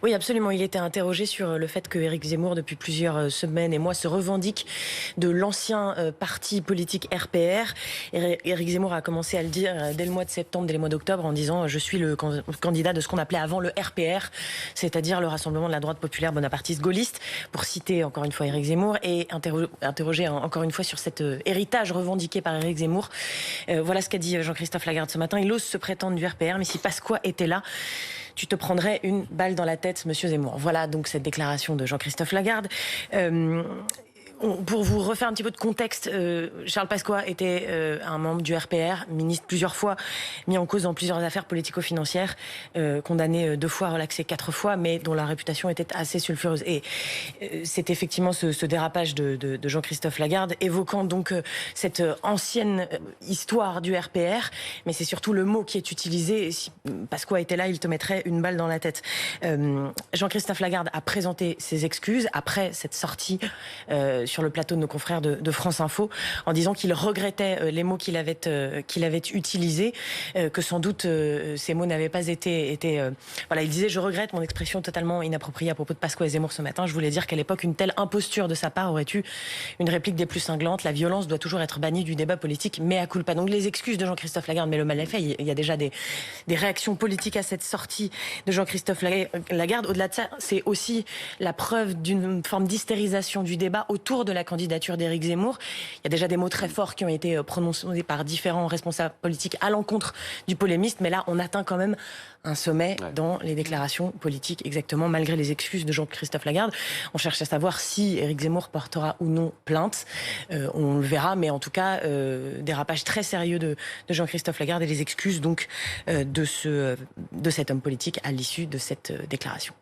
Oui, absolument. Il était interrogé sur le fait que Éric Zemmour, depuis plusieurs semaines et mois, se revendique de l'ancien parti politique RPR. Éric Zemmour a commencé à le dire dès le mois de septembre, dès le mois d'octobre, en disant je suis le candidat de ce qu'on appelait avant le RPR, c'est-à-dire le Rassemblement de la droite populaire bonapartiste gaulliste, pour citer encore une fois Éric Zemmour, et interroger encore une fois sur cet héritage revendiqué par Éric Zemmour. Voilà ce qu'a dit Jean-Christophe Lagarde ce matin. Il ose se prétendre du RPR, mais si Pasqua était là, tu te prendrais une balle dans la tête, monsieur Zemmour. Voilà donc cette déclaration de Jean-Christophe Lagarde. Pour vous refaire un petit peu de contexte, Charles Pasqua était un membre du RPR, ministre plusieurs fois, mis en cause dans plusieurs affaires politico-financières, condamné 2 fois, relaxé 4 fois, mais dont la réputation était assez sulfureuse. Et c'est effectivement ce dérapage de Jean-Christophe Lagarde, évoquant donc cette ancienne histoire du RPR, mais c'est surtout le mot qui est utilisé. Et si Pasqua était là, il te mettrait une balle dans la tête. Jean-Christophe Lagarde a présenté ses excuses après cette sortie sur le plateau de nos confrères de France Info, en disant qu'il regrettait les mots qu'il avait utilisés, que sans doute ces mots n'avaient pas été voilà, il disait: je regrette mon expression totalement inappropriée à propos de Pasqua et Zemmour ce matin. Je voulais dire qu'à l'époque, une telle imposture de sa part aurait eu une réplique des plus cinglantes. La violence doit toujours être bannie du débat politique, mais à culpa. Donc les excuses de Jean-Christophe Lagarde, mais le mal est fait. Il y a déjà des réactions politiques à cette sortie de Jean-Christophe Lagarde. Au-delà de ça, c'est aussi la preuve d'une forme d'hystérisation du débat autour de la candidature d'Éric Zemmour. Il y a déjà des mots très forts qui ont été prononcés par différents responsables politiques à l'encontre du polémiste, mais là, on atteint quand même un sommet dans les déclarations politiques, exactement, malgré les excuses de Jean-Christophe Lagarde. On cherche à savoir si Éric Zemmour portera ou non plainte. On le verra, mais en tout cas, dérapage très sérieux de Jean-Christophe Lagarde et les excuses donc de cet homme politique à l'issue de cette déclaration.